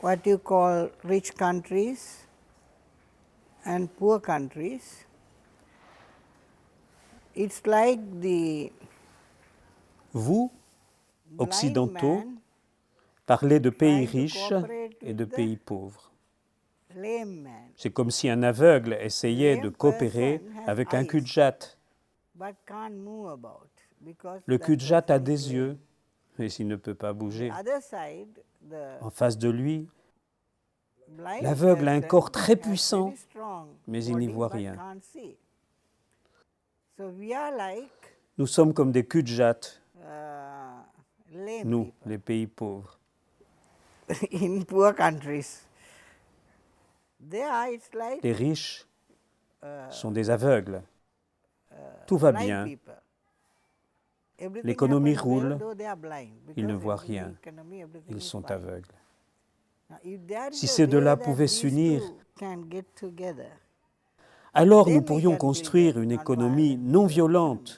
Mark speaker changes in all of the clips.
Speaker 1: what you call rich countries and poor countries. It's like the
Speaker 2: Vous,
Speaker 1: blind
Speaker 2: occidentaux,
Speaker 1: man
Speaker 2: parlez de pays
Speaker 1: trying to
Speaker 2: riches
Speaker 1: cooperate
Speaker 2: et de
Speaker 1: with the
Speaker 2: pays pauvres.
Speaker 1: lame man,
Speaker 2: C'est comme si un aveugle essayait de
Speaker 1: lame
Speaker 2: coopérer
Speaker 1: person has
Speaker 2: avec un
Speaker 1: eyes
Speaker 2: cul-de-jatte.
Speaker 1: but can't move about because
Speaker 2: Le
Speaker 1: that
Speaker 2: cul-de-jatte a
Speaker 1: person is
Speaker 2: des
Speaker 1: lame.
Speaker 2: yeux, mais il ne peut pas
Speaker 1: The
Speaker 2: bouger.
Speaker 1: other side, the
Speaker 2: En face de lui,
Speaker 1: blind
Speaker 2: l'aveugle a un
Speaker 1: person
Speaker 2: corps très
Speaker 1: has
Speaker 2: puissant,
Speaker 1: very strong
Speaker 2: mais il n'y
Speaker 1: body
Speaker 2: voit
Speaker 1: but
Speaker 2: rien.
Speaker 1: can't see. So we are like
Speaker 2: Nous sommes comme des cul-de-jatte,
Speaker 1: lame
Speaker 2: nous,
Speaker 1: people
Speaker 2: les pays pauvres.
Speaker 1: in poor countries. There it's like
Speaker 2: Les riches sont des aveugles. Tout va
Speaker 1: blind
Speaker 2: bien,
Speaker 1: people. Everything
Speaker 2: l'économie
Speaker 1: happens well,
Speaker 2: roule,
Speaker 1: though they are blind,
Speaker 2: ils ne
Speaker 1: because
Speaker 2: voient
Speaker 1: in
Speaker 2: rien,
Speaker 1: economy, everything
Speaker 2: ils
Speaker 1: is
Speaker 2: sont
Speaker 1: fine.
Speaker 2: aveugles.
Speaker 1: Now, if there is
Speaker 2: Si
Speaker 1: a
Speaker 2: ces
Speaker 1: way
Speaker 2: deux-là
Speaker 1: that
Speaker 2: pouvaient
Speaker 1: these
Speaker 2: s'unir,
Speaker 1: two can get together,
Speaker 2: alors nous
Speaker 1: then we
Speaker 2: pourrions
Speaker 1: can build
Speaker 2: construire
Speaker 1: a
Speaker 2: une
Speaker 1: non-violent
Speaker 2: économie non violente.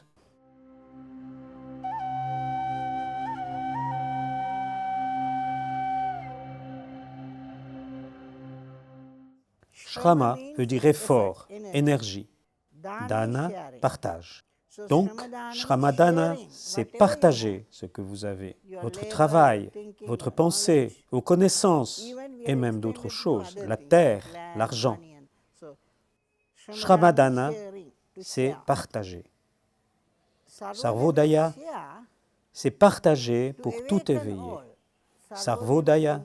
Speaker 2: Shrama veut dire effort, énergie. Dana, partage. Donc, Shramadana, c'est partager ce que vous avez, votre travail, votre pensée, vos connaissances, et même d'autres choses, la terre, l'argent. Shramadana, c'est partager. Sarvodaya, c'est partager pour tout éveiller. Sarvodaya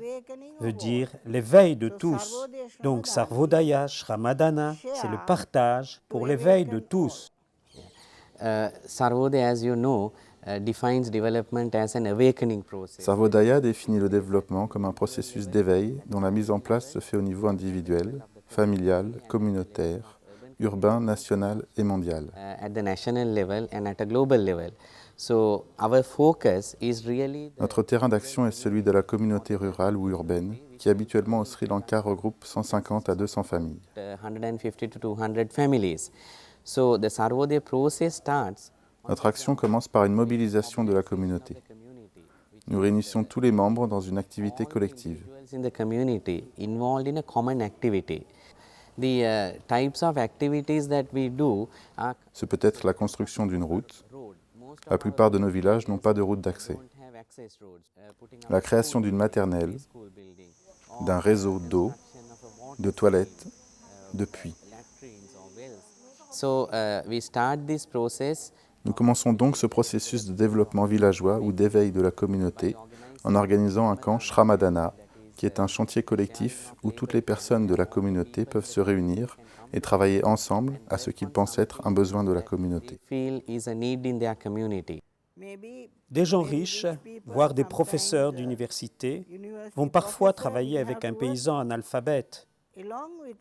Speaker 2: veut dire l'éveil de tous. Donc Sarvodaya, Shramadana, c'est le partage pour l'éveil de tous.
Speaker 3: Sarvodaya, as you know, defines development as an awakening process.
Speaker 4: Sarvodaya définit le développement comme un processus d'éveil dont la mise en place se fait au niveau individuel, familial, communautaire, urbain, national et mondial.
Speaker 3: At the national level and at a global level. So our focus is really
Speaker 4: Notre terrain d'action est celui de la communauté rurale ou urbaine, qui habituellement au Sri Lanka regroupe 150 à 200 familles.
Speaker 3: 150 to 200 families. So the Sarvodaya process starts.
Speaker 4: Notre action commence par une mobilisation de la communauté. Nous réunissons tous les membres dans une activité collective.
Speaker 3: In the community involved in a common activity. The types of activities that we do are
Speaker 4: Ce peut être la construction d'une route. La plupart de nos villages n'ont pas de route d'accès. La création d'une maternelle, d'un réseau d'eau, de toilettes, de puits.
Speaker 3: So we start this process.
Speaker 4: Nous commençons donc ce processus de développement villageois ou d'éveil de la communauté en organisant un camp Shramadana, qui est un chantier collectif où toutes les personnes de la communauté peuvent se réunir et travailler ensemble à ce qu'ils pensent être un besoin de la communauté.
Speaker 3: Feel is a need in their community.
Speaker 2: Des gens riches, voire des professeurs d'université, vont parfois travailler avec un paysan analphabète,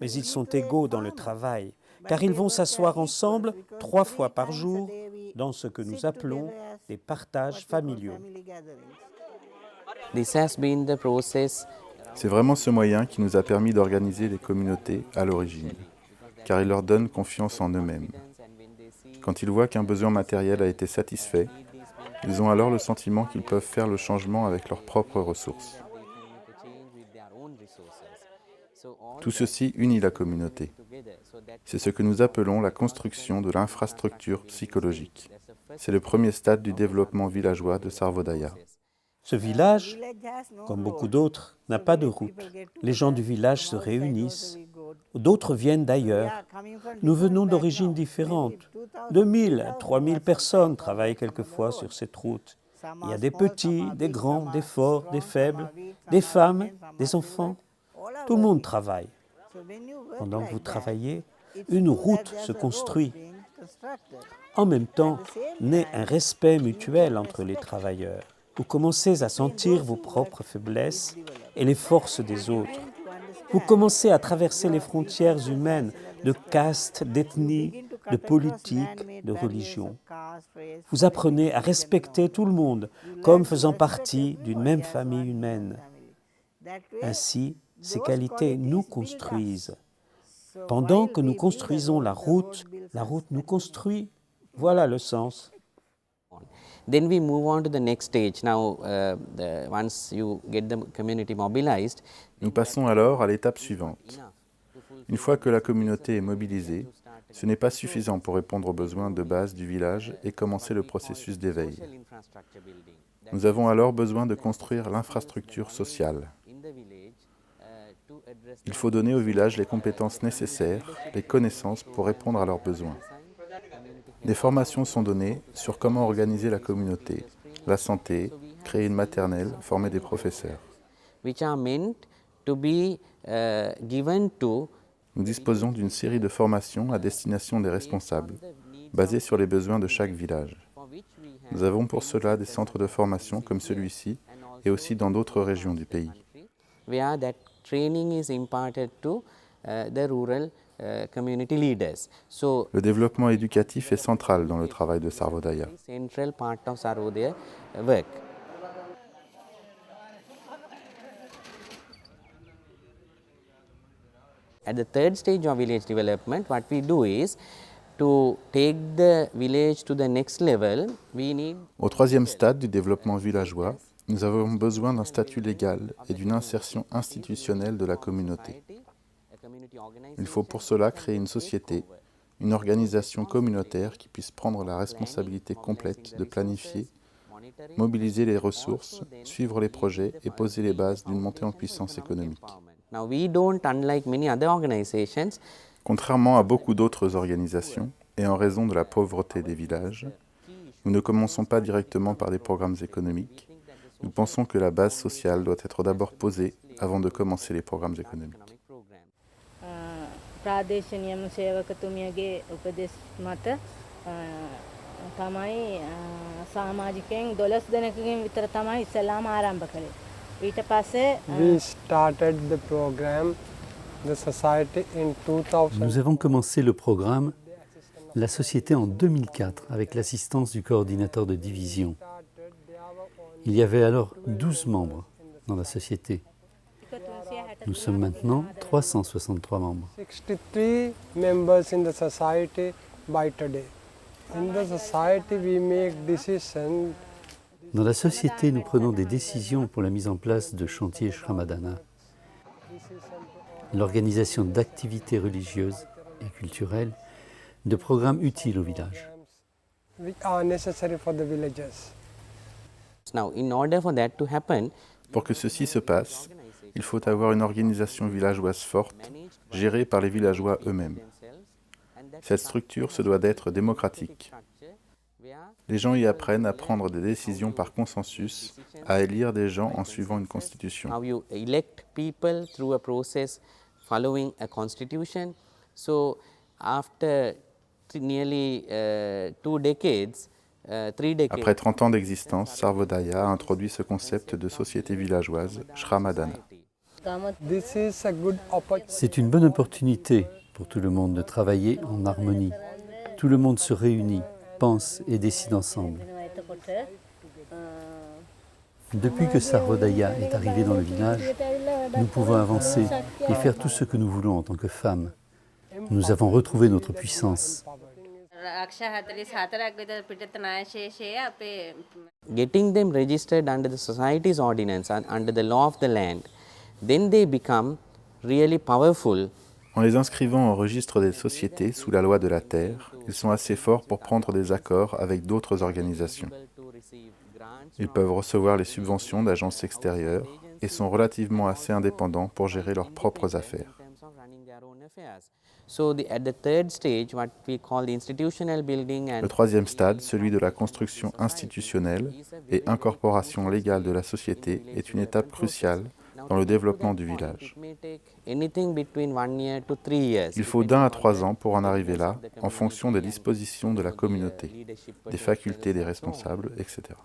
Speaker 2: mais ils sont égaux dans le travail, car ils vont s'asseoir ensemble 3 fois par jour dans ce que nous appelons des partages familiaux.
Speaker 3: This has been the process.
Speaker 4: C'est vraiment ce moyen qui nous a permis d'organiser les communautés à l'origine, car il leur donne confiance en eux-mêmes. Quand ils voient qu'un besoin matériel a été satisfait, ils ont alors le sentiment qu'ils peuvent faire le changement avec leurs propres ressources. Tout ceci unit la communauté. C'est ce que nous appelons la construction de l'infrastructure psychologique. C'est le premier stade du développement villageois de Sarvodaya.
Speaker 2: Ce village, comme beaucoup d'autres, n'a pas de route. Les gens du village se réunissent. D'autres viennent d'ailleurs. Nous venons d'origines différentes. 2000 à 3000 personnes travaillent quelquefois sur cette route. Il y a des petits, des grands, des forts, des faibles, des femmes, des enfants. Tout le monde travaille. Pendant que vous travaillez, une route se construit. En même temps, naît un respect mutuel entre les travailleurs. Vous commencez à sentir vos propres faiblesses et les forces des autres. Vous commencez à traverser les frontières humaines de caste, d'ethnie, de politique, de religion. Vous apprenez à respecter tout le monde comme faisant partie d'une même famille humaine. Ainsi, ces qualités nous construisent. Pendant que nous construisons la route nous construit. Voilà le sens.
Speaker 3: Then we move on to the next stage. Now, once you get the community mobilized,
Speaker 4: Nous passons alors à l'étape suivante. Une fois que la communauté est mobilisée, ce n'est pas suffisant pour répondre aux besoins de base du village et commencer le processus d'éveil. Nous avons alors besoin de construire l'infrastructure sociale. Il faut donner au village les compétences nécessaires, les connaissances pour répondre à leurs besoins. Des formations sont données sur comment organiser la communauté, la santé, créer une maternelle, former des professeurs.
Speaker 3: which are meant to be given to
Speaker 4: Nous disposons d'une série de formations à destination des responsables, basées sur les besoins de chaque village. Nous avons pour cela des centres de formation comme celui-ci et aussi dans d'autres régions du pays.
Speaker 3: where that training is imparted to the rural community leaders. So,
Speaker 4: Le développement éducatif est central dans le travail de Sarvodaya.
Speaker 3: central part of Sarvodaya work. At the third stage of village development, what we do is to take the village to the next level, we need
Speaker 4: Au troisième stade du développement villageois, nous avons besoin d'un statut légal et d'une insertion institutionnelle de la communauté. Il faut pour cela créer une société, une organisation communautaire qui puisse prendre la responsabilité complète de planifier, mobiliser les ressources, suivre les projets et poser les bases d'une montée en puissance économique.
Speaker 3: Now we don't, unlike many other organizations,
Speaker 4: Contrairement à beaucoup d'autres organisations, et en raison de la pauvreté des villages, nous ne commençons pas directement par des programmes économiques. Nous pensons que la base sociale doit être d'abord posée avant de commencer les programmes économiques.
Speaker 5: ප්‍රාදේශීය නියම සේවකතුමියගේ උපදෙස් මත තමයි සමාජිකයන් 12 දෙනෙකුගෙන් විතර තමයි ඉස්සෙල්ලාම ආරම්භ කළේ. ඊට පස්සේ
Speaker 6: We started the program, the society in 2000.
Speaker 2: Nous avons commencé le programme La Société en 2004 avec l'assistance du coordinateur de division. Il y avait alors 12 membres dans la société. Nous sommes maintenant 363 membres.
Speaker 6: 63 members in the society by today. In the society we make decisions.
Speaker 2: Dans la société, nous prenons des décisions pour la mise en place de chantiers Shramadana, l'organisation d'activités religieuses et culturelles, de programmes utiles au village.
Speaker 6: Which are necessary for the villages.
Speaker 3: now in order for that to happen,
Speaker 4: Pour que ceci se passe, il faut avoir une organisation villageoise forte, gérée par les villageois eux-mêmes. Cette structure se doit d'être démocratique. Les gens y apprennent à prendre des décisions par consensus, à élire des gens en suivant une constitution.
Speaker 3: how you elect people through a process following a constitution. So after nearly 2 decades, 3 decades,
Speaker 4: Après 30 ans d'existence, Sarvodaya a introduit ce concept de société villageoise, Shramadana.
Speaker 6: This is a good opportunity.
Speaker 2: C'est une bonne opportunité pour tout le monde de travailler en harmonie. Tout le monde se réunit, pense et décide ensemble. Depuis que Sarvodaya est arrivé dans le village, nous pouvons avancer et faire tout ce que nous voulons en tant que femmes. Nous avons retrouvé notre puissance.
Speaker 3: getting them registered under the society's ordinance and under the law of the land, then they become really powerful.
Speaker 4: En les inscrivant au registre des sociétés sous la loi de la terre, ils sont assez forts pour prendre des accords avec d'autres organisations. Ils peuvent recevoir les subventions d'agences extérieures et sont relativement assez indépendants pour gérer leurs propres affaires.
Speaker 3: So at the third stage, what we call the institutional building and
Speaker 4: Le troisième stade, celui de la construction institutionnelle et incorporation légale de la société, est une étape cruciale dans le développement du village.
Speaker 3: anything between 1 year to 3 years.
Speaker 4: Il faut d'1 à 3 ans pour en arriver là, en fonction des dispositions de la communauté, des facultés des responsables, etc.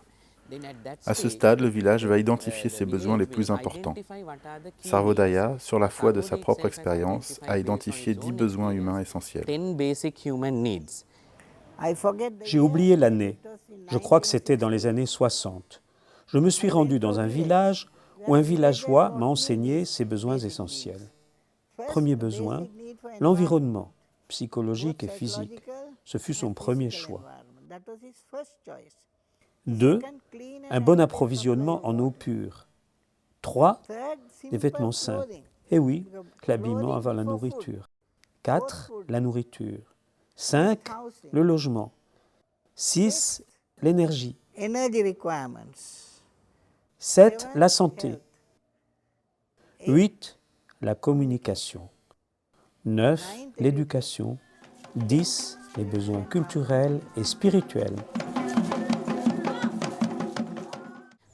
Speaker 4: À ce stade, le village va identifier ses besoins les plus importants. Sarvodaya, sur la foi de sa propre expérience, a identifié 10 besoins humains essentiels.
Speaker 3: 10 basic human needs.
Speaker 7: J'ai oublié l'année. Je crois que c'était dans les années 60. Je me suis rendu dans un village où un villageois m'a enseigné ses besoins essentiels. Premier besoin, l'environnement, psychologique et physique. Ce fut son premier choix.
Speaker 2: 2. Un bon approvisionnement en eau pure. 3. Des vêtements sains. Et oui, l'habillement avant la nourriture. 4. La nourriture. 5. Le logement. 6. L'énergie. 7. La santé. 8. La communication. 9. L'éducation. 10. Les besoins culturels et spirituels.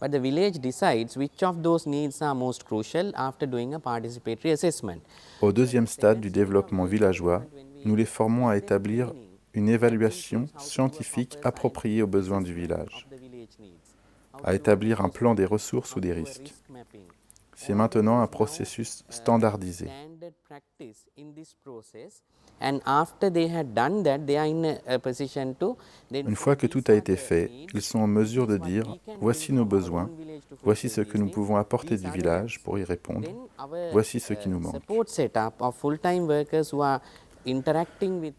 Speaker 3: But the village decides which of those needs are most crucial after doing a participatory assessment.
Speaker 4: Au deuxième stade du développement villageois, nous les formons à établir une évaluation scientifique appropriée aux besoins du village, à établir un plan des ressources ou des risques. C'est maintenant un processus standardisé. Une fois que tout a été fait, ils sont en mesure de dire « Voici nos besoins, voici ce que nous pouvons apporter du village pour y répondre, voici ce qui nous manque ».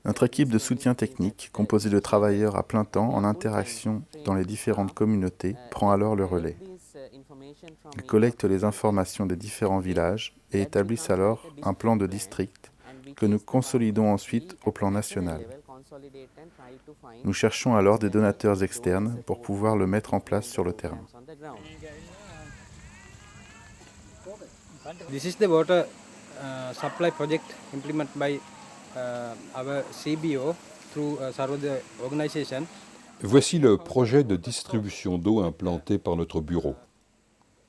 Speaker 4: Notre équipe de soutien technique, composée de travailleurs à plein temps en interaction dans les différentes communautés, prend alors le relais. Ils collectent les informations des différents villages et établissent alors un plan de district que nous consolidons ensuite au plan national. Nous cherchons alors des donateurs externes pour pouvoir le mettre en place sur le terrain.
Speaker 8: This is the water supply project implemented by our CBO through Sarvodaya organization.
Speaker 9: Voici le projet de distribution d'eau implanté par notre bureau,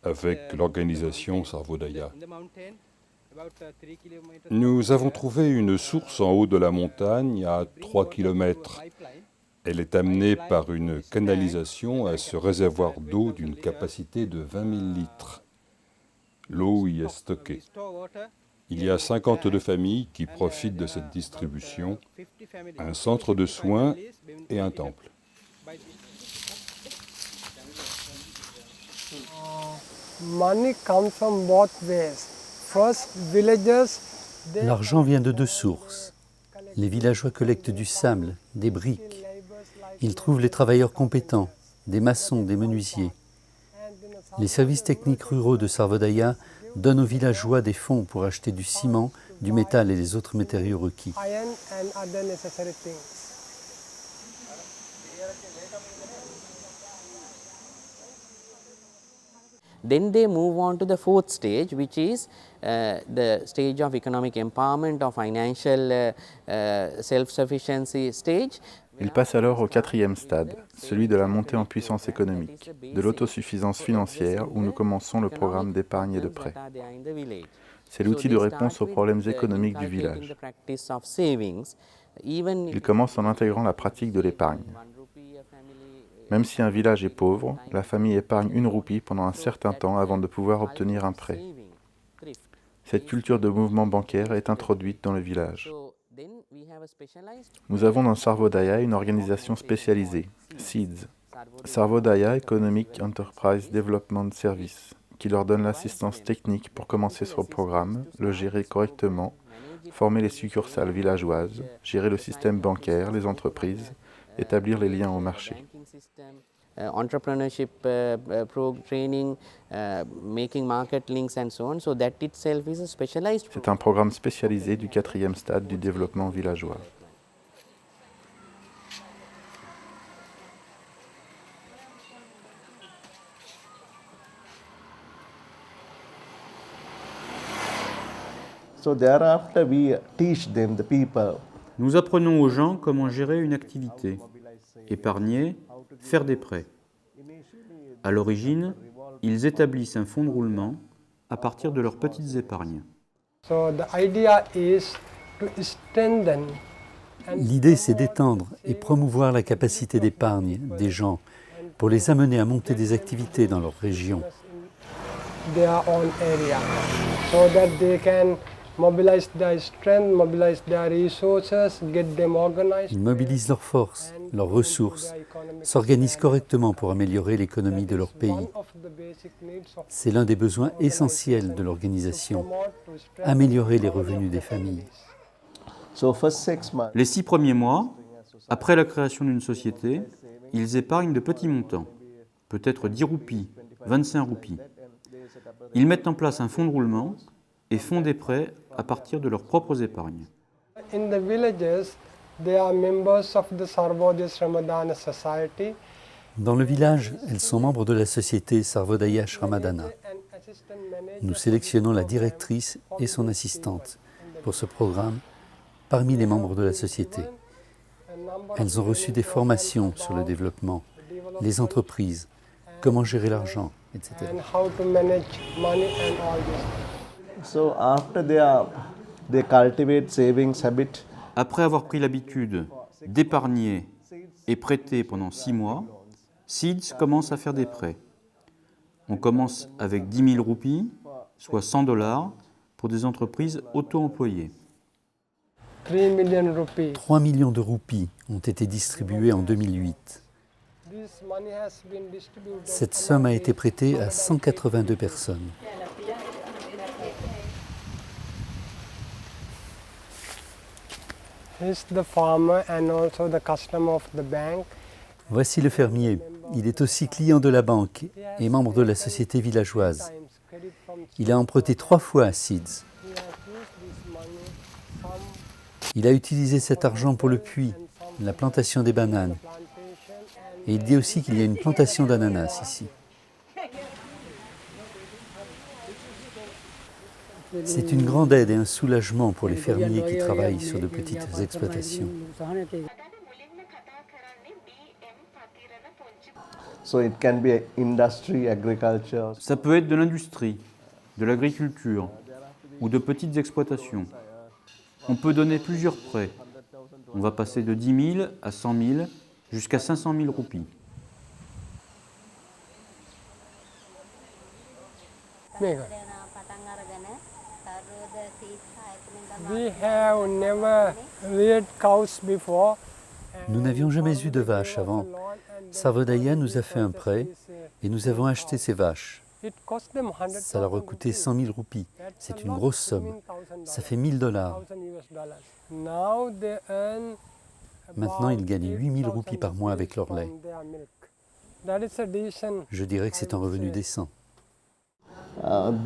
Speaker 9: avec l'organisation Sarvodaya. Nous avons trouvé une source en haut de la montagne à 3 km. Elle est amenée par une canalisation à ce réservoir d'eau d'une capacité de 20 000 litres. L'eau y est stockée. Il y a 52 familles qui profitent de cette distribution, un centre de soins et un temple.
Speaker 6: Money comes from both ways. First, villagers,
Speaker 10: L'argent vient de deux sources. Les villageois collectent du sable, des briques. Ils trouvent les travailleurs compétents, des maçons, des menuisiers. Les services techniques ruraux de Sarvodaya donnent aux villageois des fonds pour acheter du ciment, du métal et les autres matériaux requis.
Speaker 6: iron and other necessary things.
Speaker 3: Then they move on to the fourth stage, which is the stage of economic empowerment or financial self-sufficiency stage.
Speaker 4: Ils passent alors au quatrième stade, celui de la montée en puissance économique, de l'autosuffisance financière où nous commençons le programme d'épargne et de prêt. C'est l'outil de réponse aux problèmes économiques du village. Il commence en intégrant la pratique de l'épargne. Même si un village est pauvre, la famille épargne 1 roupie pendant un certain temps avant de pouvoir obtenir un prêt. Cette culture de mouvement bancaire est introduite dans le village. Nous avons dans Sarvodaya une organisation spécialisée, SEEDS, Sarvodaya Economic Enterprise Development Service, qui leur donne l'assistance technique pour commencer sur le programme, le gérer correctement, former les succursales villageoises, gérer le système bancaire, les entreprises, établir les liens au marché.
Speaker 3: Entrepreneurship training, making market links and so on. So that itself is a specialized
Speaker 4: C'est un programme spécialisé du 4e stade du développement villageois.
Speaker 11: So thereafter we teach them, the people.
Speaker 7: Nous apprenons aux gens comment gérer une activité, épargner, faire des prêts. À l'origine, ils établissent un fonds de roulement à partir de leurs petites épargnes.
Speaker 6: So the idea is to strengthen.
Speaker 10: L'idée, c'est d'étendre et promouvoir la capacité d'épargne des gens pour les amener à monter des activités dans leur région.
Speaker 6: Their own area, so that they can mobilize their strength, mobilize their resources, get them organized.
Speaker 10: Ils mobilisent leurs forces, leurs ressources, s'organisent correctement pour améliorer l'économie de leur pays. C'est l'un des besoins essentiels de l'organisation, améliorer les revenus des familles.
Speaker 7: Les 6 premiers mois, après la création d'une société, ils épargnent de petits montants.
Speaker 12: peut-être 10 roupies, 25 roupies. Ils mettent en place un fonds de roulement et font des prêts à partir de leurs propres épargnes.
Speaker 6: In the villages, they are members of the Sarvodaya Shramadana Society.
Speaker 10: Dans le village, elles sont membres de la société Sarvodaya Shramadana. Nous sélectionnons la directrice et son assistante pour ce programme parmi les membres de la société. Elles ont reçu des formations sur le développement, les entreprises, comment gérer l'argent, etc.
Speaker 6: And how to manage money and all this.
Speaker 11: So after they cultivate savings habit.
Speaker 12: Après avoir pris l'habitude d'épargner et prêter pendant 6 mois, Seeds commence à faire des prêts. On commence avec 10 000 roupies, soit $100, pour des entreprises auto-employées.
Speaker 6: 3 million rupees.
Speaker 10: 3 millions de roupies ont été distribuées en 2008.
Speaker 6: This money has been distributed.
Speaker 10: Cette somme a été prêtée à 182 personnes.
Speaker 6: He's the farmer and also the customer of the bank.
Speaker 10: Voici le fermier. Il est aussi client de la banque et membre de la société villageoise. Il a emprunté 3 fois à Seeds. Il a utilisé cet argent pour le puits, la plantation des bananes. Et il dit aussi qu'il y a une plantation d'ananas ici. C'est une grande aide et un soulagement pour les fermiers qui travaillent sur de petites exploitations.
Speaker 11: So it can be industry, agriculture.
Speaker 12: Ça peut être de l'industrie, de l'agriculture ou de petites exploitations. On peut donner plusieurs prêts. On va passer de 10 000 à 100 000 jusqu'à 500 000 roupies.
Speaker 6: We have never reared cows before.
Speaker 10: Nous n'avions jamais eu de vaches avant. Sarvodaya nous a fait un prêt et nous avons acheté ces vaches. Ça leur a coûté 100 000 roupies. C'est une grosse somme. Ça fait $1 000. Maintenant, ils gagnent 8 000 roupies par mois avec leur lait. Je dirais que c'est un revenu décent.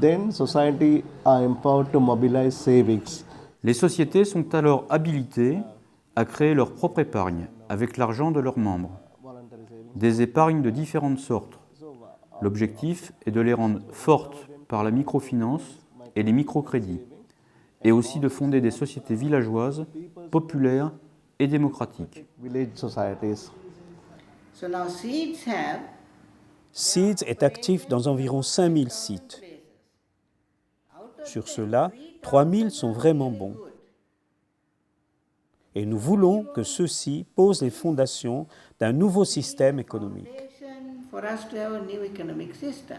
Speaker 11: Then society are empowered to mobilize savings.
Speaker 12: Les sociétés sont alors habilitées à créer leur propre épargne avec l'argent de leurs membres. Des épargnes de différentes sortes. L'objectif est de les rendre fortes par la microfinance et les microcrédits, et aussi de fonder des sociétés villageoises, populaires et démocratiques.
Speaker 11: Village societies.
Speaker 1: So now Seeds have
Speaker 7: Seeds est actif dans environ 5000 sites. Sur ceux-là, 3000 sont vraiment bons. Et nous voulons que ceux-ci posent les fondations d'un nouveau système économique.
Speaker 1: for us to have a new economic system.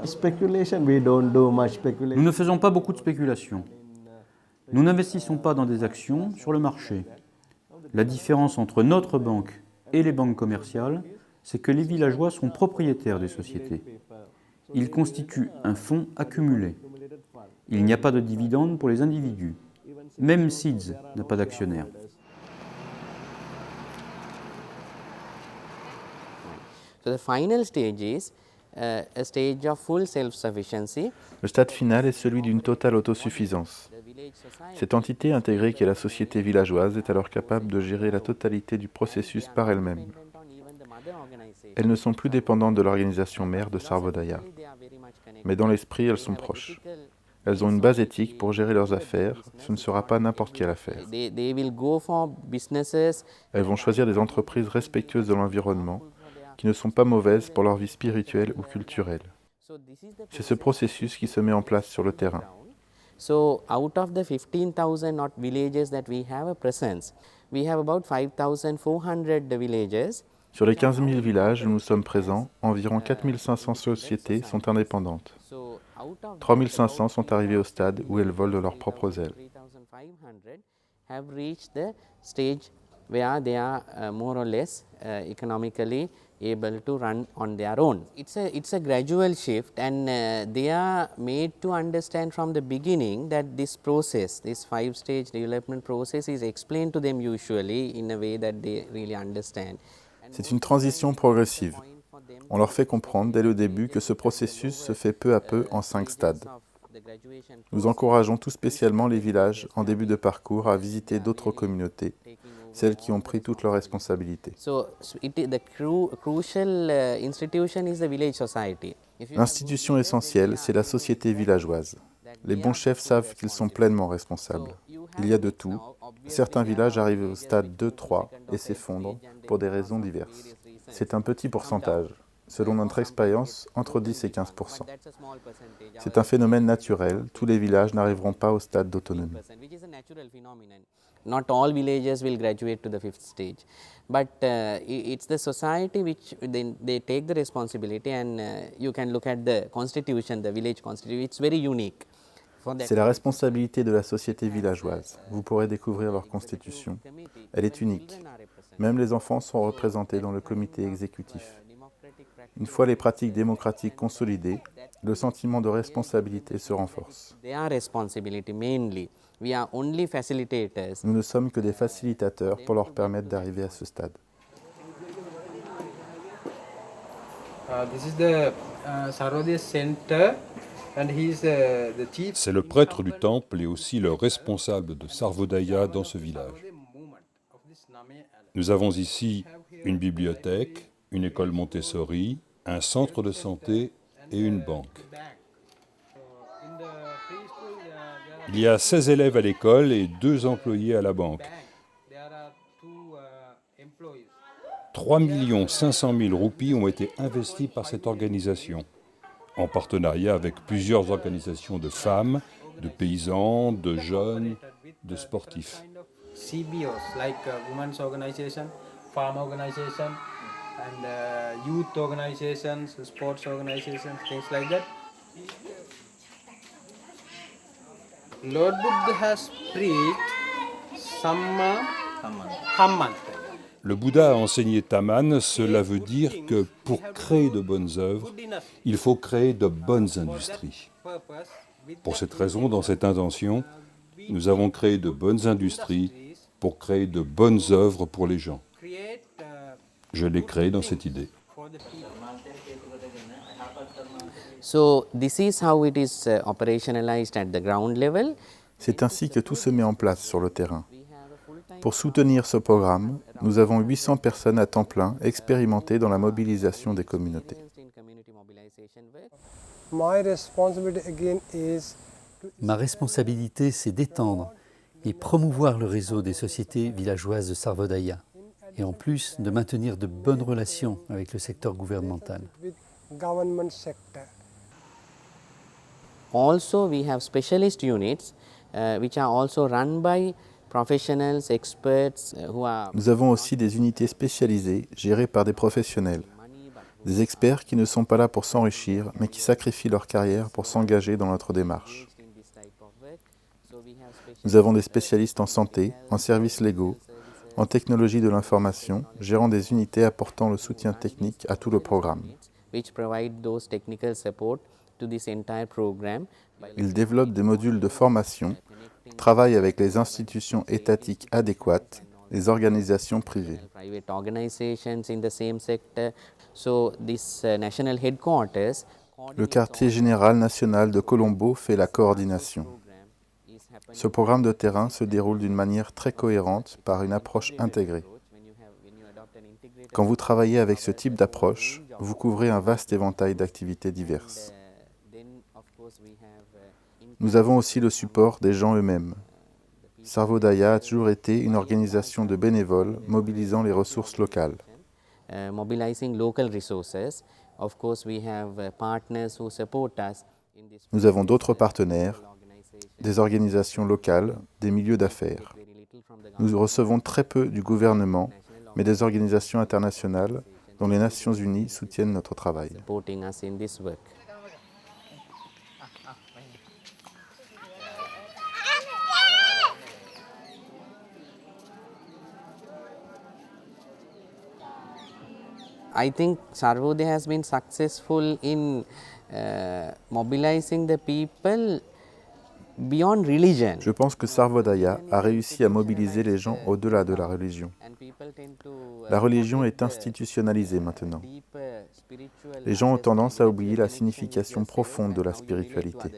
Speaker 11: Speculation, we don't do much speculation.
Speaker 12: Nous ne faisons pas beaucoup de spéculation. Nous n'investissons pas dans des actions sur le marché. La différence entre notre banque et les banques commerciales, c'est que les villageois sont propriétaires des sociétés. Ils constituent un fonds accumulé. Il n'y a pas de dividendes pour les individus. Même Seeds n'a pas d'actionnaires.
Speaker 3: So the final stage is a stage of full self-sufficiency.
Speaker 4: Le stade final est celui d'une totale autosuffisance. Cette entité intégrée qu'est la société villageoise est alors capable de gérer la totalité du processus par elle-même. Elles ne sont plus dépendantes de l'organisation mère de Sarvodaya, mais dans l'esprit, elles sont proches. Elles ont une base éthique pour gérer leurs affaires, ce ne sera pas n'importe quelle affaire. Elles vont choisir des entreprises respectueuses de l'environnement, qui ne sont pas mauvaises pour leur vie spirituelle ou culturelle. C'est ce processus qui se met en place sur le terrain.
Speaker 3: So out of the 15,000 odd villages that we have a presence, we have about 5,400 villages.
Speaker 4: Sur les 15 000 villages où nous sommes présents, environ 4 500 sociétés sont indépendantes. 3 500 sont arrivées au stade où elles volent de leurs propres ailes.
Speaker 3: 3,500 have reached the stage where they are more or less economically able to run on their own. It's a gradual shift, and they are made to understand from the beginning that this process, this 5-stage development process, is explained to them usually in a way that they really understand.
Speaker 4: C'est une transition progressive. On leur fait comprendre dès le début que ce processus se fait peu à peu en 5 stades. Nous encourageons tout spécialement les villages en début de parcours à visiter d'autres communautés, celles qui ont pris toutes leurs responsabilités. L'institution essentielle, c'est la société villageoise. Les bons chefs savent qu'ils sont pleinement responsables. Il y a de tout. Certains villages arrivent au stade 2-3 et s'effondrent pour des raisons diverses. C'est un petit pourcentage. Selon notre expérience, entre 10 et 15%. C'est un phénomène naturel. Tous les villages n'arriveront pas au stade d'autonomie.
Speaker 3: Not all villages will graduate to the 5th stage, but it's the society which they take the responsibility, and you can look at the constitution, the village constitution. It's very unique.
Speaker 4: C'est la responsabilité de la société villageoise. Vous pourrez découvrir leur constitution. Elle est unique. Même les enfants sont représentés dans le comité exécutif. Une fois les pratiques démocratiques consolidées, le sentiment de responsabilité se renforce. Nous ne sommes que des facilitateurs pour leur permettre d'arriver à ce stade.
Speaker 9: C'est le prêtre du temple et aussi le responsable de Sarvodaya dans ce village. Nous avons ici une bibliothèque, une école Montessori, un centre de santé et une banque. Il y a 16 élèves à l'école et 2 employés à la banque. 3 500 000 roupies ont été investis par cette organisation, en partenariat avec plusieurs organisations de femmes, de paysans, de jeunes, de sportifs.
Speaker 8: CBOs like women's organization, farm organization, and youth organizations, sports organizations, things like that. Lord Buddha has preached Samma Kamman.
Speaker 9: Le Bouddha a enseigné Taman, cela veut dire que pour créer de bonnes œuvres, il faut créer de bonnes industries. Pour cette raison, dans cette intention, nous avons créé de bonnes industries pour créer de bonnes œuvres pour les gens. Je l'ai créé dans cette idée.
Speaker 4: C'est ainsi que tout se met en place sur le terrain. Pour soutenir ce programme, nous avons 800 personnes à temps plein expérimentées dans la mobilisation des communautés.
Speaker 10: Ma responsabilité, c'est d'étendre et promouvoir le réseau des sociétés villageoises de Sarvodaya, et en plus de maintenir de bonnes relations avec le secteur gouvernemental.
Speaker 3: Also, we have specialist units which are also run by professionals, experts who are.
Speaker 4: Nous avons aussi des unités spécialisées gérées par des professionnels, des experts qui ne sont pas là pour s'enrichir, mais qui sacrifient leur carrière pour s'engager dans notre démarche. Nous avons des spécialistes en santé, en services légaux, en technologie de l'information, gérant des unités apportant le soutien technique à tout le programme. Ils développent des modules de formation, travaillent avec les institutions étatiques adéquates, les organisations privées. Le quartier général national de Colombo fait la coordination. Ce programme de terrain se déroule d'une manière très cohérente par une approche intégrée. Quand vous travaillez avec ce type d'approche, vous couvrez un vaste éventail d'activités diverses. Nous avons aussi le support des gens eux-mêmes. Sarvodaya a toujours été une organisation de bénévoles mobilisant les ressources locales. Nous avons d'autres partenaires, des organisations locales, des milieux d'affaires. Nous recevons très peu du gouvernement, mais des organisations internationales dont les Nations Unies soutiennent notre travail.
Speaker 3: I think Sarvodaya has been successful in mobilizing the people beyond religion.
Speaker 4: Je pense que Sarvodaya a réussi à mobiliser les gens au-delà de la religion. La religion est institutionnalisée maintenant. Les gens ont tendance à oublier la signification profonde de la spiritualité.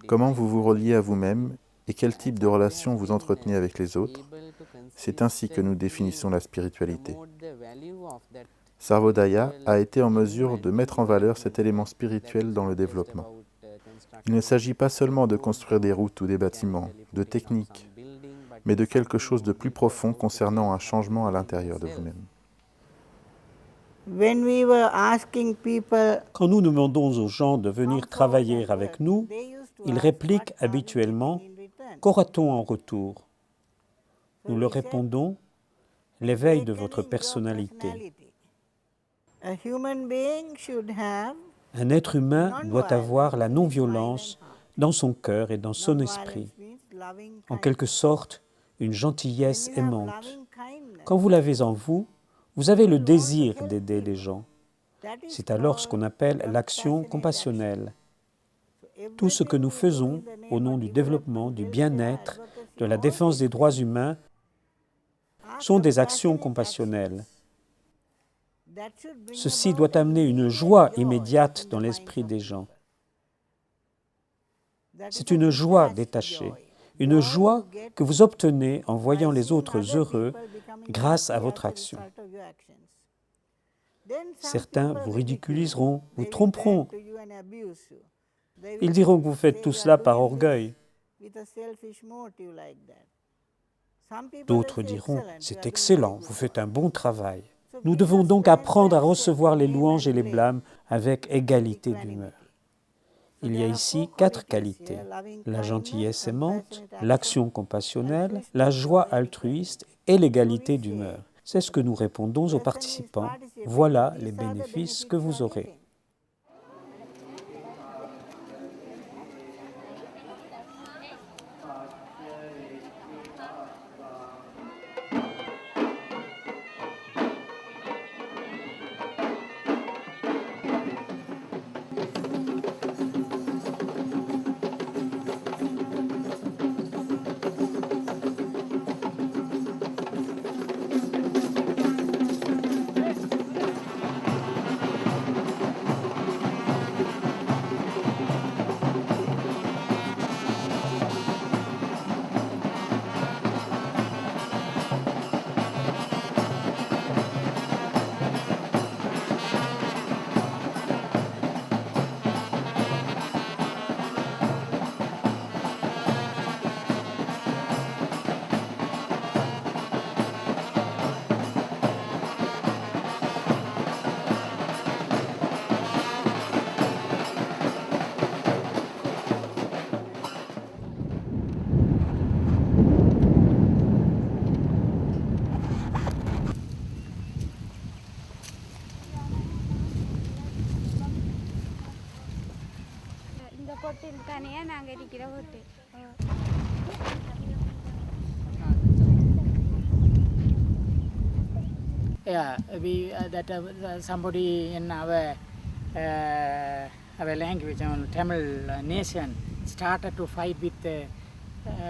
Speaker 4: Comment vous vous reliez à vous-même et quel type de relation vous entretenez avec les autres, c'est ainsi que nous définissons la spiritualité. Sarvodaya a été en mesure de mettre en valeur cet élément spirituel dans le développement. Il ne s'agit pas seulement de construire des routes ou des bâtiments, de techniques, mais de quelque chose de plus profond concernant un changement à l'intérieur de vous-même.
Speaker 7: Quand nous demandons aux gens de venir travailler avec nous, ils répliquent habituellement « Qu'aura-t-on en retour ?» Nous leur répondons « L'éveil de votre personnalité. » Un être humain doit avoir la non-violence dans son cœur et dans son esprit. En quelque sorte, une gentillesse aimante. Quand vous l'avez en vous, vous avez le désir d'aider les gens. C'est alors ce qu'on appelle l'action compassionnelle. Tout ce que nous faisons au nom du développement, du bien-être, de la défense des droits humains sont des actions compassionnelles. Ceci doit amener une joie immédiate dans l'esprit des gens. C'est une joie détachée, une joie que vous obtenez en voyant les autres heureux grâce à votre action. Certains vous ridiculiseront, vous tromperont. Ils diront que vous faites tout cela par orgueil. D'autres diront, c'est excellent, vous faites un bon travail. Nous devons donc apprendre à recevoir les louanges et les blâmes avec égalité d'humeur. Il y a ici 4 qualités, la gentillesse aimante, l'action compassionnelle, la joie altruiste et l'égalité d'humeur. C'est ce que nous répondons aux participants. Voilà les bénéfices que vous aurez.
Speaker 13: Yeah, somebody in our language, Tamil nation, started to fight with the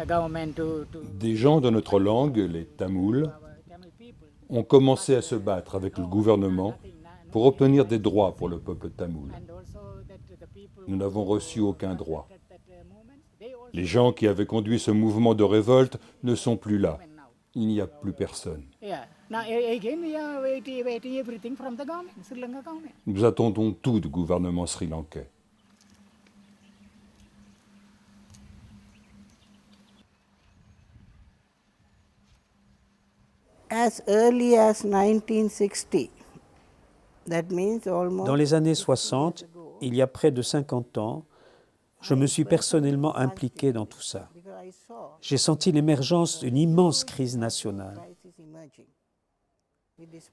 Speaker 13: government to.
Speaker 9: Des gens de notre langue, les Tamouls, ont commencé à se battre avec le gouvernement pour obtenir des droits pour le peuple tamoul. Nous n'avons reçu aucun droit. Les gens qui avaient conduit ce mouvement de révolte ne sont plus là. Il n'y a plus personne. Nous attendons tout du gouvernement sri-lankais.
Speaker 1: As early as 1960, that means almost.
Speaker 7: Dans les années 60, il y a près de 50 ans, je me suis personnellement impliqué dans tout ça. J'ai senti l'émergence d'une immense crise nationale.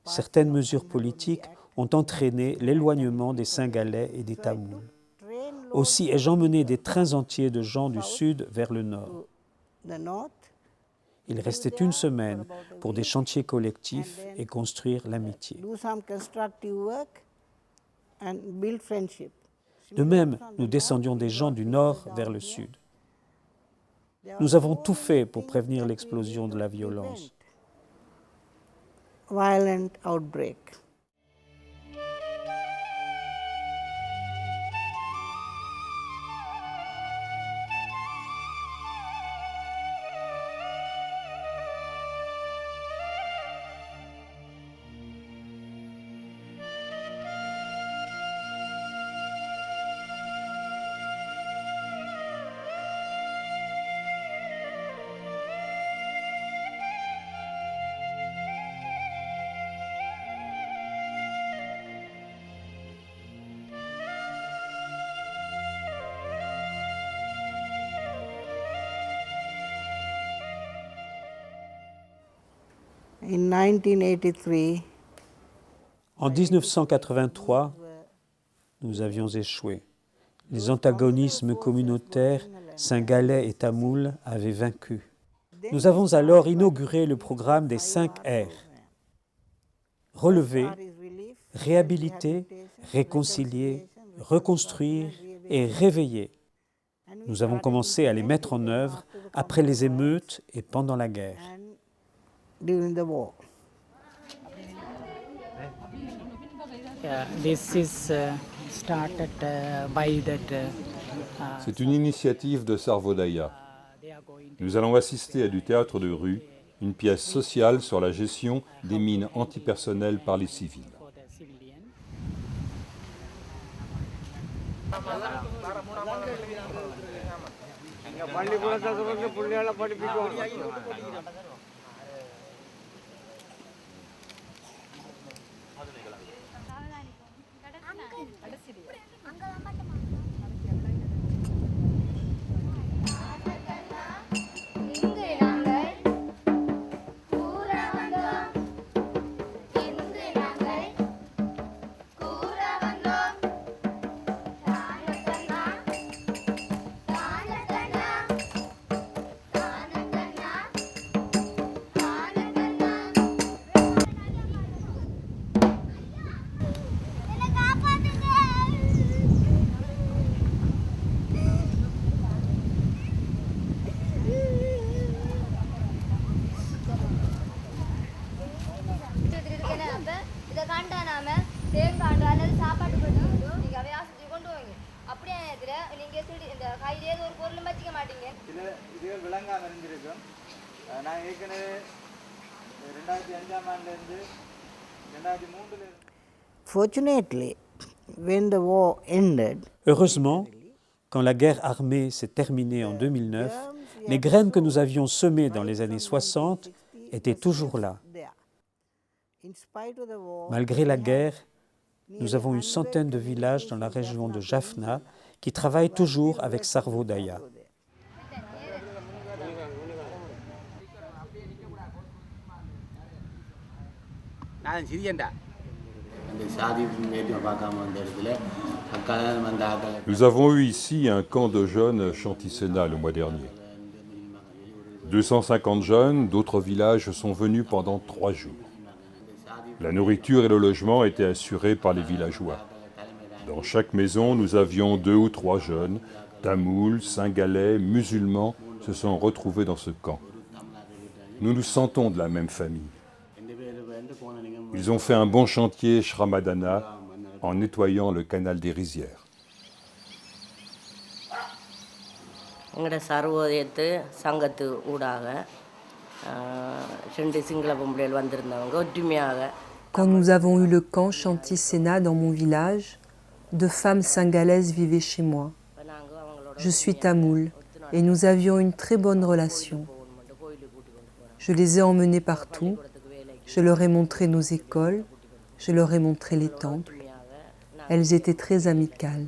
Speaker 7: Certaines mesures politiques ont entraîné l'éloignement des Singhalais et des Tamouls. Aussi ai-je emmené des trains entiers de gens du sud vers le nord. Il restait une semaine pour des chantiers collectifs et construire l'amitié. De même, nous descendions des gens du nord vers le sud. Nous avons tout fait pour prévenir l'explosion de la violence.
Speaker 1: Violent outbreak. In 1983,
Speaker 7: En 1983, nous avions échoué. Les antagonismes communautaires singalais et tamouls avaient vaincu. Nous avons alors inauguré le programme des 5 R. Relever, réhabiliter, réconcilier, reconstruire et réveiller. Nous avons commencé à les mettre en œuvre après les émeutes et pendant la guerre.
Speaker 1: during the war.
Speaker 13: This is started by that.
Speaker 9: C'est une initiative de Sarvodaya. Nous allons assister à du théâtre de rue, une pièce sociale sur la gestion des mines antipersonnelles par les civils.
Speaker 1: Fortunately, when the war ended,
Speaker 7: Heureusement, quand la guerre armée s'est terminée en 2009, les graines que nous avions semées dans les années 60 étaient toujours là. Malgré la guerre, nous avons une centaine de villages dans la région de Jaffna qui travaillent toujours avec Sarvodaya.
Speaker 9: Nous avons eu ici un camp de jeunes Chantisena le mois dernier. 250 jeunes d'autres villages sont venus pendant 3 jours. La nourriture et le logement étaient assurés par les villageois. Dans chaque maison, nous avions 2 ou 3 jeunes, tamouls, singalais, musulmans, se sont retrouvés dans ce camp. Nous nous sentons de la même famille. Ils ont fait un bon chantier Shramadana en nettoyant le canal des rizières.
Speaker 14: Quand nous avons eu le camp Chantisena dans mon village, 2 femmes singalaises vivaient chez moi. Je suis tamoule et nous avions une très bonne relation. Je les ai emmenées partout, je leur ai montré nos écoles, je leur ai montré les temples. Elles étaient très amicales.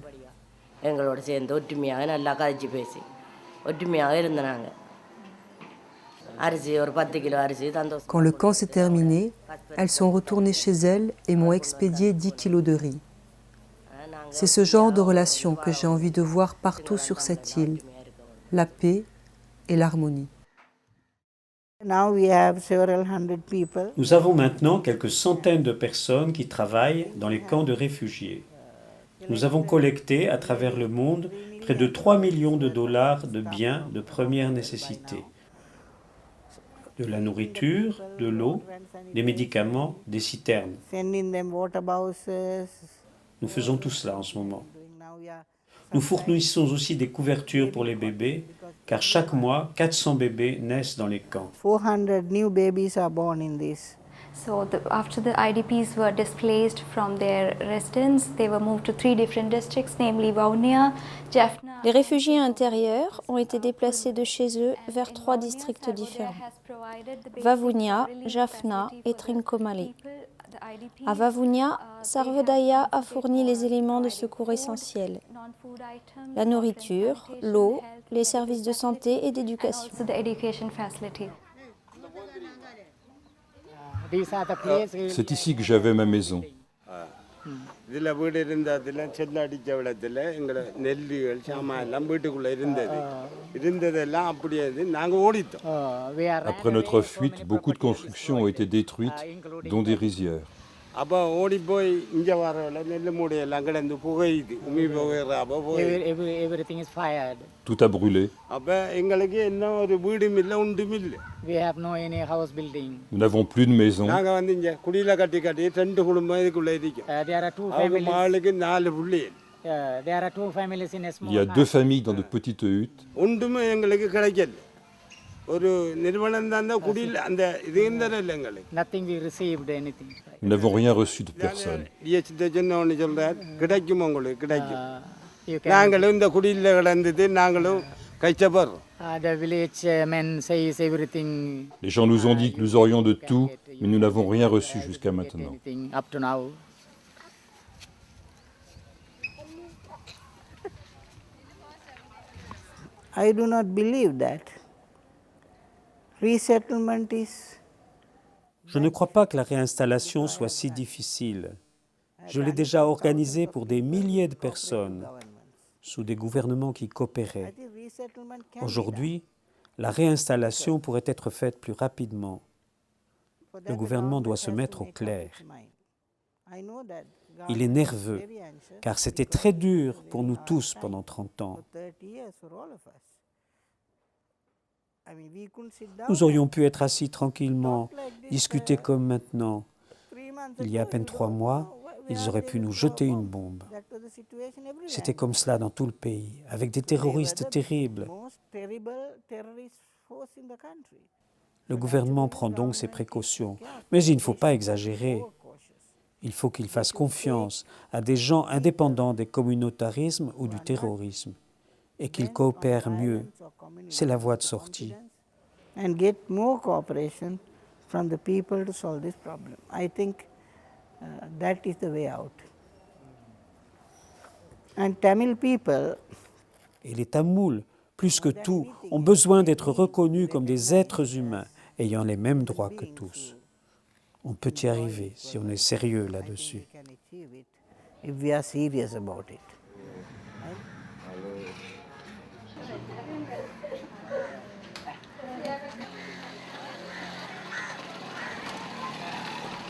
Speaker 14: Quand le camp s'est terminé, elles sont retournées chez elles et m'ont expédié 10 kilos de riz. C'est ce genre de relation que j'ai envie de voir partout sur cette île, la paix et l'harmonie.
Speaker 7: Nous avons maintenant quelques centaines de personnes qui travaillent dans les camps de réfugiés. Nous avons collecté à travers le monde près de 3 millions de dollars de biens de première nécessité. De la nourriture, de l'eau, des médicaments, des citernes. Nous faisons tout cela en ce moment. Nous fournissons aussi des couvertures pour les bébés, car chaque mois, 400 bébés naissent dans les camps.
Speaker 1: 400 new babies are born in this.
Speaker 15: So after the IDPs were displaced from their residence, they were moved to 3 different districts, namely Vaunia, Jaffna.
Speaker 16: Les réfugiés intérieurs ont été déplacés de chez eux vers 3 districts différents, Vavuniya, Jaffna et Trincomalee. À Vavuniya, Sarvodaya a fourni les éléments de secours essentiels, la nourriture, l'eau, les services de santé et d'éducation.
Speaker 13: these are the places.
Speaker 9: C'est ici que j'avais ma maison.
Speaker 17: இதில் வீடு இருந்ததில் செல்லடிச்ச விடத்தில் எங்களை நெல்லுகள் சாமான் எல்லாம் வீட்டுக்குள்ளே இருந்ததெல்லாம் அப்படியே நாங்கள் ஓடித்தோம்.
Speaker 9: Après notre fuite, beaucoup de constructions ont été détruites, dont des rizières.
Speaker 17: அப்போ ஓடி போய் இங்கே வரவில்லை நெல் மூடையெல்லாம் கிடந்து புகையுது உமி புகைற அப்போ
Speaker 13: Everything is fired.
Speaker 9: Tout a brûlé.
Speaker 17: அப்போ எங்களுக்கு என்ன ஒரு வீடும் இல்லை ஒன்றும் இல்லை.
Speaker 13: We have no any house building.
Speaker 9: Nous n'avons plus de maison.
Speaker 17: நாங்கள் வந்து இங்கே குடியில் கட்டி ரெண்டு குடும்பம் இதுக்குள்ளே இருக்கோம்.
Speaker 13: There are two
Speaker 17: அவங்க
Speaker 13: families.
Speaker 17: மாளுக்கு 4 பிள்ளைகள்.
Speaker 13: There are two families in a small.
Speaker 9: Il y a 2 familles dans de petites huttes.
Speaker 17: ஒன்றுமே எங்களுக்கு கிடைக்கல. ஒரு நிறுவனம் தான் குடியில் அந்த இது இருந்ததில்லை எங்களுக்கு.
Speaker 13: Nothing we received anything.
Speaker 9: Nous n'avons rien reçu de personne.
Speaker 17: சொன்ன சொல்றார் கிடைக்கும் உங்களுக்கு கிடைக்கும். நாங்களும் இந்த குடியில் கிடந்தது நாங்களும் கஷ்டப்படுறோம்.
Speaker 13: The village men says everything.
Speaker 9: Les gens nous ont dit que nous aurions de tout, mais nous n'avons rien reçu jusqu'à maintenant.
Speaker 13: Up to now.
Speaker 1: I do not believe that. Resettlement is.
Speaker 7: Je ne crois pas que la réinstallation soit si difficile. Je l'ai déjà organisée pour des milliers de personnes, sous des gouvernements qui coopéraient. Aujourd'hui, la réinstallation pourrait être faite plus rapidement. Le gouvernement doit se mettre au clair. Il est nerveux, car c'était très dur pour nous tous pendant 30 ans. Nous aurions pu être assis tranquillement, discuter comme maintenant. Il y a à peine 3 mois, ils auraient pu nous jeter une bombe. C'était comme cela dans tout le pays, avec des terroristes terribles. Le gouvernement prend donc ses précautions, mais il ne faut pas exagérer. Il faut qu'il fasse confiance à des gens indépendants des communautarismes ou du terrorisme et qu'ils coopèrent mieux. C'est la voie de sortie.
Speaker 1: And get more cooperation from the people to solve this problem. I think that is the way out. And Tamil people.
Speaker 7: Et les Tamouls, plus que tout, ont besoin d'être reconnus comme des êtres humains ayant les mêmes droits que tous. On peut y arriver si on est sérieux là-dessus.
Speaker 1: If we are serious about it.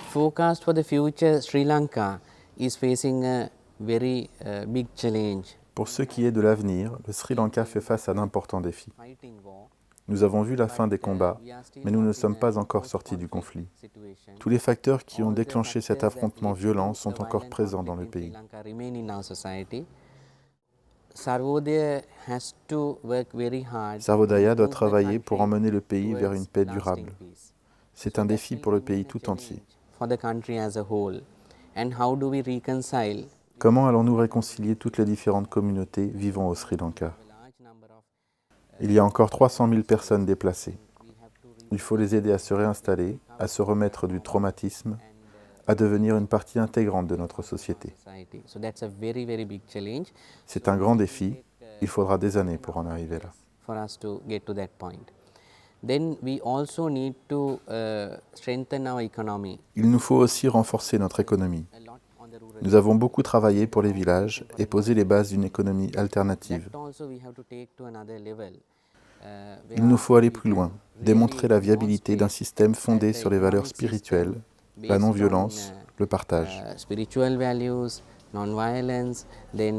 Speaker 3: Forecast for the future, Sri Lanka is facing a very big challenge.
Speaker 4: Pour ce qui est de l'avenir, le Sri Lanka fait face à d'importants défis. Nous avons vu la fin des combats, mais nous ne sommes pas encore sortis du conflit. Tous les facteurs qui ont déclenché cet affrontement violent sont encore présents dans le pays. Sarvodaya doit travailler pour emmener le pays vers une paix durable. C'est un défi pour le pays tout entier. Comment allons-nous réconcilier toutes les différentes communautés vivant au Sri Lanka? Il y a encore 300 000 personnes déplacées. Il faut les aider à se réinstaller, à se remettre du traumatisme, à devenir une partie intégrante de notre société. C'est un grand défi. Il faudra des années pour en arriver là. Il nous faut aussi renforcer notre économie. Nous avons beaucoup travaillé pour les villages et posé les bases d'une économie alternative. Il nous faut aller plus loin, démontrer la viabilité d'un système fondé sur les valeurs spirituelles, la non-violence, le partage.
Speaker 3: Spiritual values, non-violence, then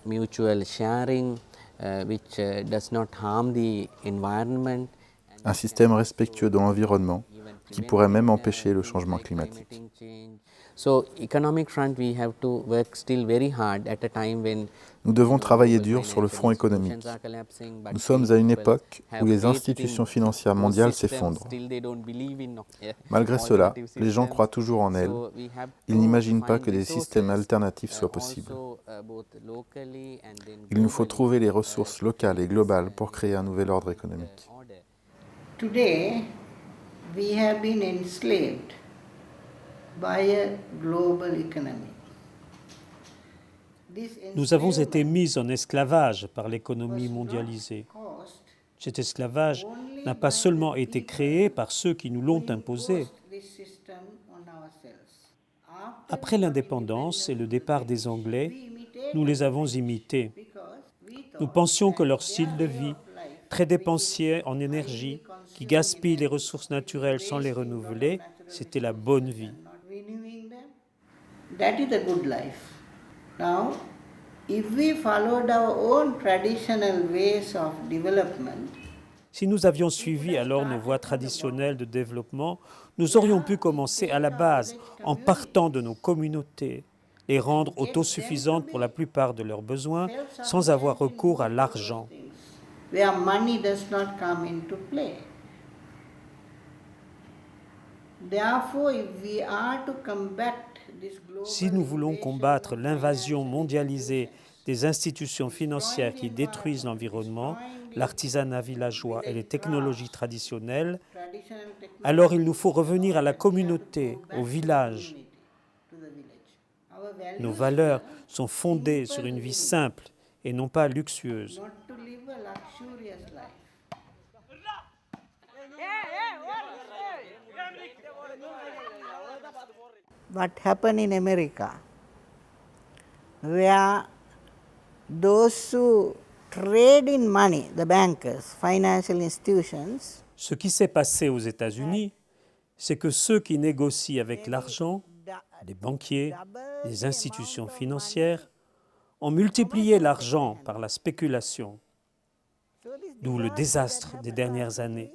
Speaker 3: mutual sharing, which does not harm the environment.
Speaker 4: Un système respectueux de l'environnement qui pourrait même empêcher le changement climatique. Nous devons travailler dur sur le front économique. Nous sommes à une époque où les institutions financières mondiales s'effondrent. Malgré cela, les gens croient toujours en elles. Ils n'imaginent pas que des systèmes alternatifs soient possibles. Il nous faut trouver les ressources locales et globales pour créer un nouvel ordre économique.
Speaker 1: Today, we have been enslaved by a global economy.
Speaker 7: Nous avons été mis en esclavage par l'économie mondialisée. Cet esclavage n'a pas seulement été créé par ceux qui nous l'ont imposé, Après l'indépendance et le départ des Anglais, nous les avons imités. Nous pensions que leur style de vie, très dépensier en énergie, qui gaspille les ressources naturelles sans les renouveler, c'était la bonne vie.
Speaker 1: That is the good life. Now, if we followed our own traditional ways of development,
Speaker 7: si nous avions suivi alors nos voies traditionnelles de développement, nous aurions pu commencer à la base, en partant de nos communautés, les rendre autosuffisantes pour la plupart de leurs besoins, sans avoir recours à l'argent.
Speaker 1: Where money does not come into play. Therefore, if we are to combat this global
Speaker 7: si nous voulons combattre l'invasion mondialisée des institutions financières qui détruisent l'environnement, l'artisanat villageois et les technologies traditionnelles, alors il nous faut revenir à la communauté, au village. Nos valeurs sont fondées sur une vie simple et non pas luxueuse.
Speaker 1: What happened in America, where those who trade in money, the bankers, financial institutions,
Speaker 7: ce qui s'est passé aux États-Unis, c'est que ceux qui négocient avec l'argent, les banquiers, les institutions financières, ont multiplié l'argent par la spéculation, d'où le désastre des dernières années.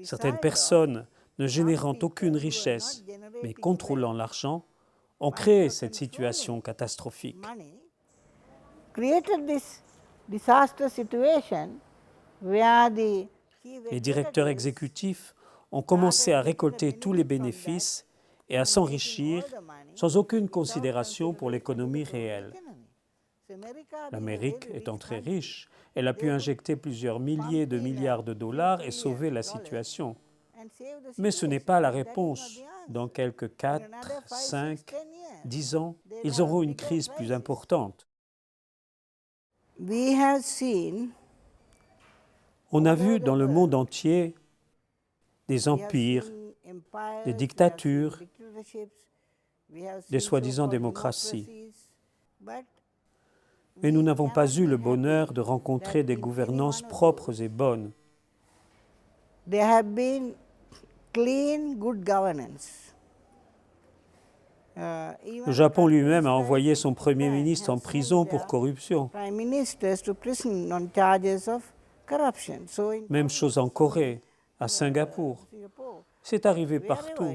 Speaker 7: Certaines personnes, ne générant aucune richesse, mais contrôlant l'argent, ont créé cette situation catastrophique. Les directeurs exécutifs ont commencé à récolter tous les bénéfices et à s'enrichir sans aucune considération pour l'économie réelle. L'Amérique étant très riche, elle a pu injecter plusieurs milliers de milliards de dollars et sauver la situation. Mais ce n'est pas la réponse. Dans quelques 4, 5, 10 ans, ils auront une crise plus importante. On a vu dans le monde entier des empires, des dictatures, des soi-disant démocraties. Mais nous n'avons pas eu le bonheur de rencontrer des gouvernances propres et bonnes.
Speaker 1: There have been clean, good governance.
Speaker 7: Le Japon lui-même a envoyé son Premier ministre en prison pour corruption. Même chose en Corée, à Singapour. C'est arrivé partout.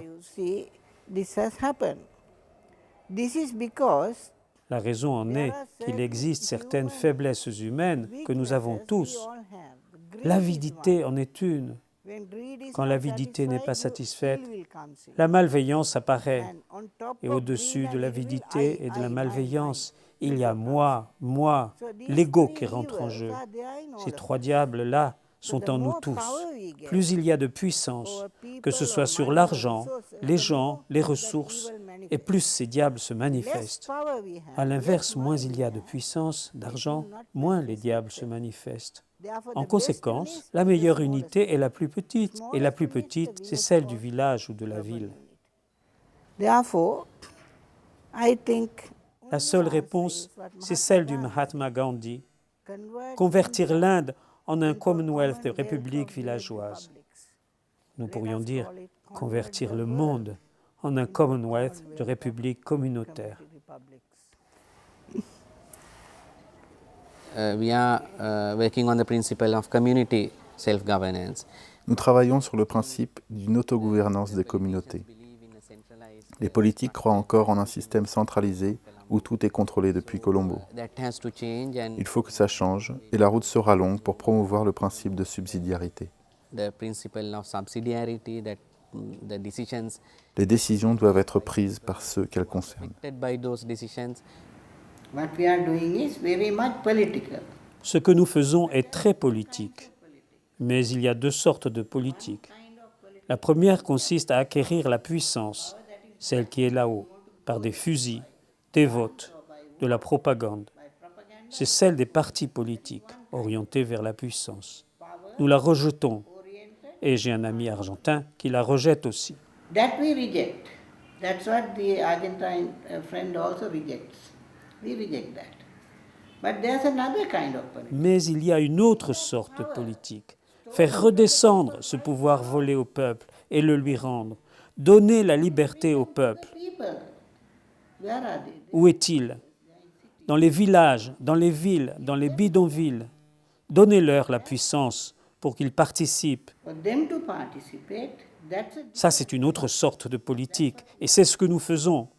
Speaker 7: La raison en est qu'il existe certaines faiblesses humaines que nous avons tous. L'avidité en est une. Quand l'avidité n'est pas satisfaite, la malveillance apparaît. Et au-dessus de l'avidité et de la malveillance, il y a moi, l'ego qui rentre en jeu. Ces trois diables-là sont en nous tous. Plus il y a de puissance, que ce soit sur l'argent, les gens, les ressources, et plus ces diables se manifestent. À l'inverse, moins il y a de puissance, d'argent, moins les diables se manifestent. En conséquence, la meilleure unité est la plus petite, et la plus petite, c'est celle du village ou de la ville. La seule réponse, c'est celle du Mahatma Gandhi. Convertir l'Inde en un Commonwealth de républiques villageoises. Nous pourrions dire convertir le monde en un Commonwealth de républiques communautaires.
Speaker 3: We are working on the principle of community self-governance.
Speaker 4: Nous travaillons sur le principe d'une autogouvernance des communautés. Les politiques croient encore en un système centralisé où tout est contrôlé depuis Colombo. Il faut que ça change et la route sera longue pour promouvoir le principe de subsidiarité. Les décisions doivent être prises par ceux qu'elles concernent.
Speaker 7: Ce que nous faisons est très politique, mais il y a deux sortes de politique. La première consiste à acquérir la puissance, celle qui est là-haut, par des fusils, des votes, de la propagande. C'est celle des partis politiques, orientés vers la puissance. Nous la rejetons, et j'ai un ami argentin qui la rejette aussi.
Speaker 1: That's what the Argentine friend also rejects. We reject that. But there's another kind of politics.
Speaker 7: Mais il y a une autre sorte de politique. Faire redescendre ce pouvoir volé au peuple et le lui rendre. Donner la liberté au peuple.
Speaker 1: Where are they?
Speaker 7: Où est-il? Dans les villages, dans les villes, dans les bidonvilles. Donnez-leur la puissance pour qu'ils participent.
Speaker 1: For them to participate, that's a
Speaker 7: Ça, c'est une autre sorte de politique. Et c'est ce que nous faisons.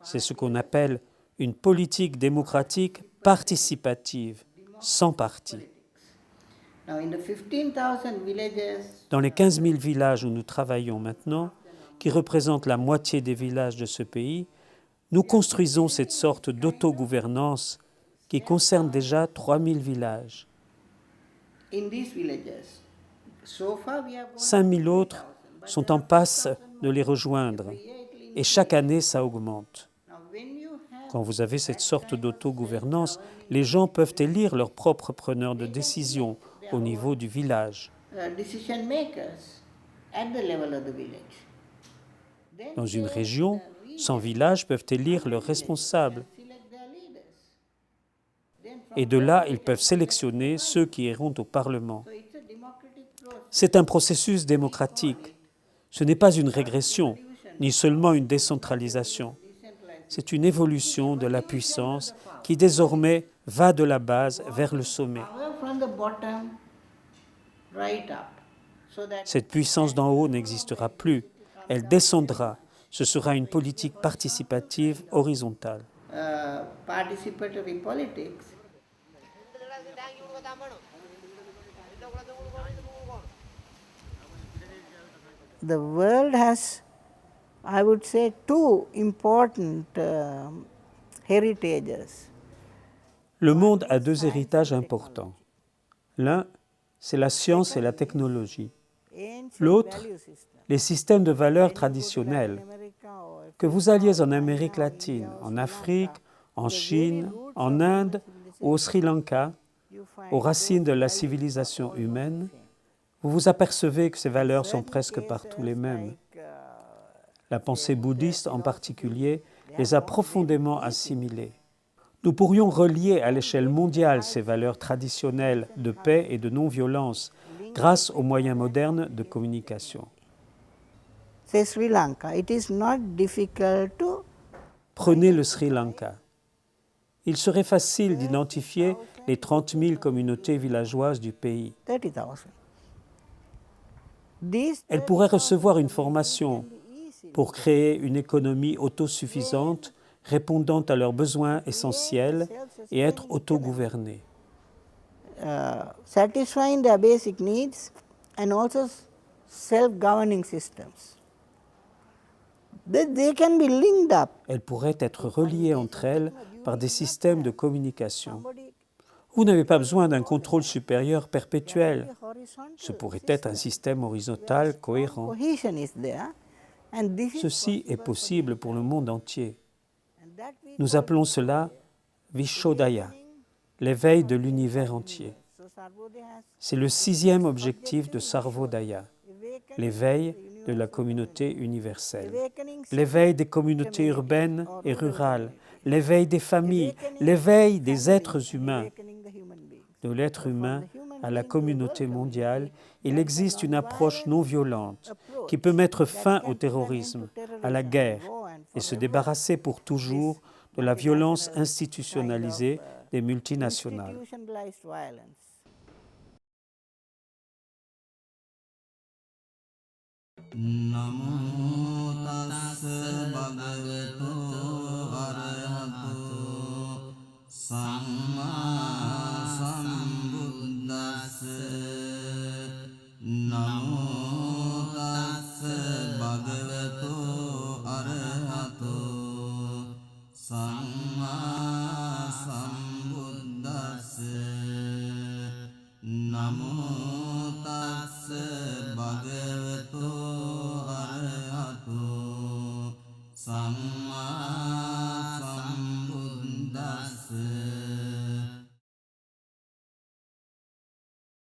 Speaker 7: C'est ce qu'on appelle une politique démocratique participative, sans parti.
Speaker 1: Now in the 15,000 villages,
Speaker 7: Dans les 15 000 villages où nous travaillons maintenant, qui représentent la moitié des villages de ce pays, nous construisons cette sorte d'autogouvernance qui concerne déjà 3 000 villages.
Speaker 1: in these villages, so far we have
Speaker 7: 5 000 autres sont en passe de les rejoindre. Et chaque année, ça augmente. Quand vous avez cette sorte d'autogouvernance, les gens peuvent élire leurs propres preneurs de décision au niveau du village.
Speaker 1: decision makers at the level of the village.
Speaker 7: Dans une région, 100 villages peuvent élire leurs responsables. Et de là, ils peuvent sélectionner ceux qui iront au Parlement. C'est un processus démocratique. Ce n'est pas une régression, ni seulement une décentralisation. C'est une évolution de la puissance qui désormais va de la base vers le sommet.
Speaker 1: Power from the bottom right up. So that
Speaker 7: Cette puissance d'en haut n'existera plus. Elle descendra. Ce sera une politique participative horizontale.
Speaker 1: participatory politics. The world has, I would say, two important heritages.
Speaker 7: Le monde a deux héritages importants. L'un, c'est la science et la technologie. L'autre, les systèmes de valeurs traditionnels. Que vous alliez en Amérique latine, en Afrique, en Chine, en Inde ou au Sri Lanka, aux racines de la civilisation humaine, vous vous apercevez que ces valeurs sont presque partout les mêmes. La pensée bouddhiste en particulier les a profondément assimilées. Nous pourrions relier à l'échelle mondiale ces valeurs traditionnelles de paix et de non-violence grâce aux moyens modernes de communication.
Speaker 1: Say Sri Lanka, it is not difficult to
Speaker 7: Prenez le Sri Lanka. Il serait facile d'identifier les 30 000 communautés villageoises du pays.
Speaker 1: 30,000. These
Speaker 7: Elles pourraient recevoir une formation pour créer une économie autosuffisante répondant à leurs besoins essentiels et être autogouvernées.
Speaker 1: satisfying their basic needs and also self-governing systems. They can be linked up.
Speaker 7: Elles pourraient être reliées entre elles par des systèmes de communication. Vous n'avez pas besoin d'un contrôle supérieur perpétuel. Ce pourrait être un système horizontal cohérent.
Speaker 1: Cohesion is there, and this is
Speaker 7: Ceci est possible pour le monde entier. Nous appelons cela Vishodaya, l'éveil de l'univers entier. C'est le 6e objectif de Sarvodaya, l'éveil de la communauté universelle, l'éveil des communautés urbaines et rurales, l'éveil des familles, l'éveil des êtres humains. De l'être humain à la communauté mondiale, il existe une approche non violente qui peut mettre fin au terrorisme, à la guerre et se débarrasser pour toujours de la violence institutionnalisée des multinationales.
Speaker 1: institutionalized violence.
Speaker 18: Namo tassa bhagavato arahato samma sambuddhassa. Namo tassa bhagavato arahato samma sambuddhassa. Namo tassa bhagavato arahato samma